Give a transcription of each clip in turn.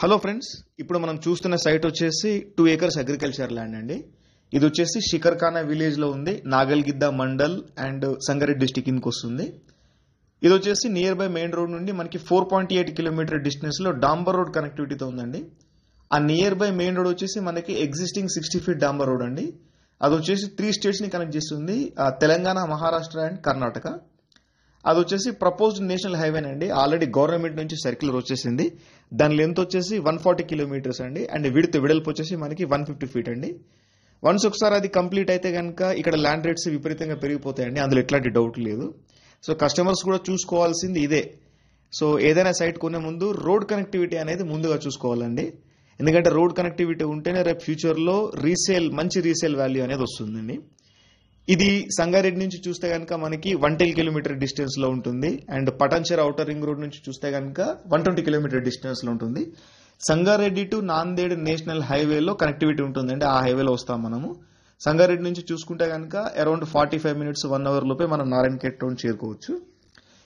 Hello friends, ఇప్పుడు మనం చూస్తున్న సైట్ వచ్చేసి 2 acres అగ్రికల్చర్ ల్యాండ్ అండి. ఇది వచ్చేసి షికర్ఖానా విలేజ్ లో ఉంది. నాగల్గిద్ద మండల్ అండ్ సంగారెడ్డి డిస్టిక్ కి వస్తుంది. ఇది వచ్చేసి నియర్ బై మెయిన్ రోడ్ నుండి మనకి 4.8 కిలోమీటర్ డిస్టెన్స్ లో డాంబర్ రోడ్ కనెక్టివిటీతో ఉందండి. ఆ నియర్ బై మెయిన్ రోడ్ వచ్చేసి మనకి ఎగ్జిస్టింగ్ 60 feet డాంబర్ రోడ్ అండి. అది వచ్చేసి 3 states ని కనెక్ట్ చేస్తుంది, తెలంగాణ, మహారాష్ట్ర అండ్ కర్ణాటక. అది వచ్చేసి ప్రపోజ్డ్ నేషనల్ హైవే అండి. ఆల్రెడీ గవర్నమెంట్ నుంచి సర్క్యులర్ వచ్చేసింది. దాని లెంత్ వచ్చేసి 140 కిలోమీటర్స్ అండి. అండ్ వెడల్పు వచ్చేసి మనకి 150 feet అండి. వన్స్ ఒకసారి అది కంప్లీట్ అయితే కనుక ఇక్కడ ల్యాండ్ రేట్స్ విపరీతంగా పెరిగిపోతాయండి, అందులో ఎట్లాంటి డౌట్ లేదు. సో కస్టమర్స్ కూడా చూసుకోవాల్సింది ఇదే. సో ఏదైనా సైట్ కొనే ముందు రోడ్ కనెక్టివిటీ అనేది ముందుగా చూసుకోవాలండి. ఎందుకంటే రోడ్ కనెక్టివిటీ ఉంటేనే రేపు ఫ్యూచర్లో మంచి రీసేల్ వాల్యూ అనేది వస్తుందండి. ఇది సంగారెడ్డి నుంచి చూస్తే కనుక మనకి 110 కిలోమీటర్ డిస్టెన్స్ లో ఉంటుంది. And Patancheru outer ring road నుంచి చూస్తే కనుక 120 కిలోమీటర్ డిస్టెన్స్ లో ఉంటుంది. సంగారెడ్డి టు నాందేడ్ నేషనల్ హైవేలో కనెక్టివిటీ ఉంటుందండి. ఆ హైవేలో వస్తాం మనము. సంగారెడ్డి నుంచి చూసుకుంటే కనుక అరౌండ్ 45 minutes 1 hour లోపే మనం నారాయణఖేడ్ టౌన్ చేరుకోవచ్చు.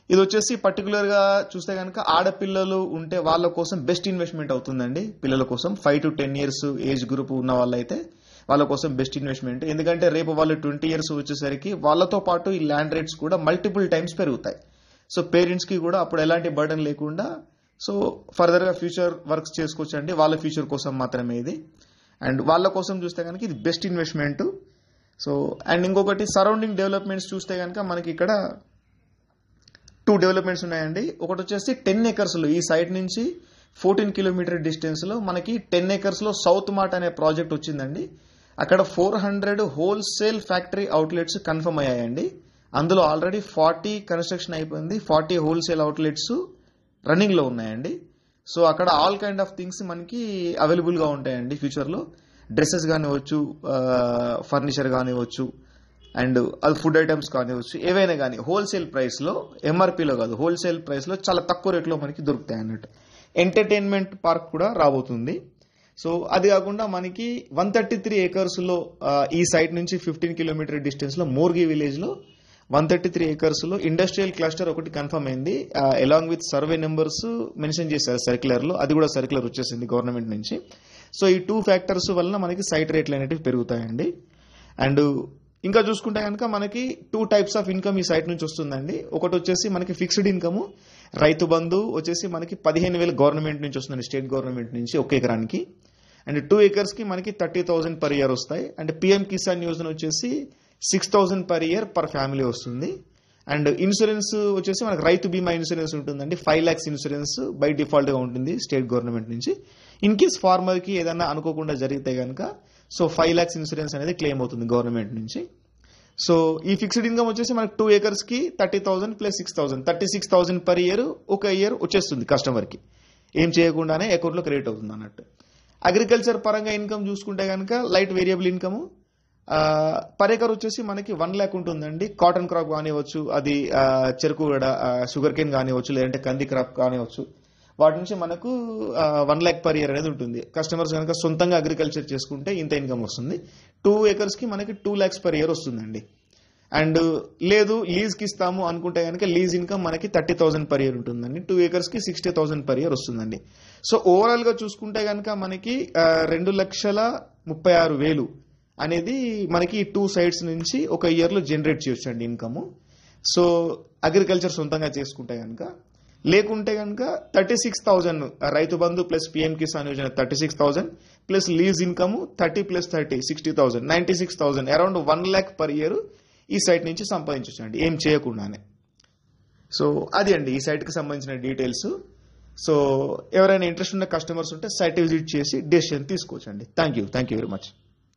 ఇది వచ్చేసి పర్టికులర్ గా చూస్తే కనుక ఆడపిల్లలు ఉంటే వాళ్ళ కోసం బెస్ట్ ఇన్వెస్ట్మెంట్ అవుతుందండి. పిల్లల కోసం 5 to 10 years ఏజ్ గ్రూప్ ఉన్న వాళ్ళైతే వాళ్ళ కోసం బెస్ట్ ఇన్వెస్ట్మెంట్. ఎందుకంటే రేపు వాళ్ళు 20 years వచ్చేసరికి వాళ్ళతో పాటు ఈ ల్యాండ్ రేట్స్ కూడా మల్టిపుల్ టైమ్స్ పెరుగుతాయి. సో పేరెంట్స్ కి కూడా అప్పుడు ఎలాంటి బర్డన్ లేకుండా సో ఫర్దర్ గా ఫ్యూచర్ వర్క్స్ చేసుకోవచ్చు అండి. వాళ్ళ ఫ్యూచర్ కోసం మాత్రమే ఇది. అండ్ వాళ్ళ కోసం చూస్తే కనుక ఇది బెస్ట్ ఇన్వెస్ట్మెంట్. సో అండ్ ఇంకొకటి సరౌండింగ్ డెవలప్మెంట్స్ చూస్తే కనుక మనకి ఇక్కడ 2 డెవలప్మెంట్స్ ఉన్నాయండి. ఒకటి వచ్చేసి 10 acres లో ఈ సైట్ నుంచి 14 కిలోమీటర్ డిస్టెన్స్ లో మనకి 10 acres లో సౌత్ మార్ట్ అనే ప్రాజెక్ట్ వచ్చిందండి. అక్కడ 400 హోల్సేల్ ఫ్యాక్టరీ అవుట్లెట్స్ కన్ఫర్మ్ అయ్యాయండి. అందులో ఆల్రెడీ 40 కన్స్ట్రక్షన్ అయిపోయింది, 40 హోల్సేల్ అవుట్లెట్స్ రన్నింగ్ లో ఉన్నాయండి. సో అక్కడ ఆల్ కైండ్ ఆఫ్ థింగ్స్ మనకి అవైలబుల్ గా ఉంటాయండి. ఫ్యూచర్ లో డ్రెస్సెస్ కానివచ్చు, ఫర్నిచర్ కానివచ్చు, అండ్ అది ఫుడ్ ఐటమ్స్ కానివచ్చు, ఏవైనా కానీ హోల్సేల్ ప్రైస్ లో, ఎంఆర్పీలో కాదు, హోల్సేల్ ప్రైస్ లో చాలా తక్కువ రేట్లో మనకి దొరుకుతాయి అన్నట్టు. ఎంటర్టైన్మెంట్ పార్క్ కూడా రాబోతుంది. సో అది కాకుండా మనకి 133 acres లో ఈ సైట్ నుంచి 15 కిలోమీటర్ డిస్టెన్స్ లో మోర్గి విలేజ్ లో 133 acres లో ఇండస్ట్రియల్ క్లస్టర్ ఒకటి కన్ఫర్మ్ అయింది. Along with survey numbers mention చేశారు సర్క్యులర్ లో. అది కూడా సర్క్యులర్ వచ్చేసింది గవర్నమెంట్ నుంచి. సో ఈ 2 factors వలన మనకి సైట్ రేట్లు అనేవి పెరుగుతాయండి. అండ్ ఇంకా చూసుకుంటే కనుక మనకి 2 types ఆఫ్ ఇన్కమ్ ఈ సైట్ నుంచి వస్తుందండి. ఒకటి వచ్చేసి మనకి ఫిక్స్డ్ ఇన్కమ్, రైతు బంధు వచ్చేసి మనకి 15,000 గవర్నమెంట్ నుంచి వస్తుందండి, స్టేట్ గవర్నమెంట్ నుంచి 1 ఎకరానికి. అండ్ 2 acres కి మనకి 30,000 per year వస్తాయి. అండ్ పిఎం కిసాన్ యోజన వచ్చేసి 6,000 per year పర్ ఫ్యామిలీ వస్తుంది. అండ్ ఇన్సూరెన్స్ వచ్చేసి మనకి రైతు బీమా ఇన్సూరెన్స్ ఉంటుందండి. 5 lakhs ఇన్సూరెన్స్ బై డిఫాల్ట్ గా ఉంటుంది స్టేట్ గవర్నమెంట్ నుంచి. ఇన్ కేస్ ఫార్మర్ కి ఏదైనా అనుకోకుండా జరిగితే కనుక సో 5 lakhs ఇన్సూరెన్స్ అనేది క్లెయిమ్ అవుతుంది గవర్నమెంట్ నుంచి. సో ఈ ఫిక్స్డ్ ఇన్కమ్ వచ్చేసి మనకి 2 acres కి 30,000 ప్లస్ 6,000 36,000 per year ఒక ఇయర్ వచ్చేస్తుంది కస్టమర్ కి. ఏం చేయకుండానే అకౌంట్ లో క్రెడిట్ అవుతుంది అన్నట్టు. అగ్రికల్చర్ పరంగా ఇన్కమ్ చూసుకుంటే కనుక light variable income per acre వచ్చేసి మనకి 1 lakh ఉంటుందండి. కాటన్ క్రాప్ కానివచ్చు, అది చెరుకు షుగర్ కేన్ కానివచ్చు, లేదంటే కంది క్రాప్ కానివచ్చు, వాటి నుంచి మనకు 1 lakh per year అనేది ఉంటుంది. కస్టమర్స్ కనుక సొంతంగా అగ్రికల్చర్ చేసుకుంటే ఇంత ఇన్కమ్ వస్తుంది. 2 acres కి మనకి 2 lakhs per year వస్తుందండి. అండ్ లేదు లీజ్ కి ఇస్తాము అనుకుంటే కనుక లీజ్ ఇన్కమ్ మనకి 30,000 per year ఉంటుందండి. 2 acres కి 60,000 per year వస్తుందండి. సో ఓవరాల్ గా చూసుకుంటే కనుక మనకి 2,36,000 అనేది మనకి 2 sites నుంచి ఒక ఇయర్ లో జనరేట్ చేయొచ్చు అండి ఇన్కమ్. సో అగ్రికల్చర్ సొంతంగా చేసుకుంటే కనుక, లేకుంటే కనుక 36,000 Rythu Bandhu plus PM Kisan Yojana 36,000 plus lease income 30 plus 30 60,000 96,000 around 1 lakh per year ఈ సైట్ నుంచి సంపాదించవచ్చు అండి ఏం చేయకుండానే. సో అది అండి ఈ సైట్ కి సంబంధించిన డీటెయిల్స్. సో ఎవరైనా ఇంట్రెస్ట్ ఉన్న కస్టమర్స్ ఉంటే సైట్ విజిట్ చేసి డెసిషన్ తీసుకోవచ్చు అండి. Thank you very much.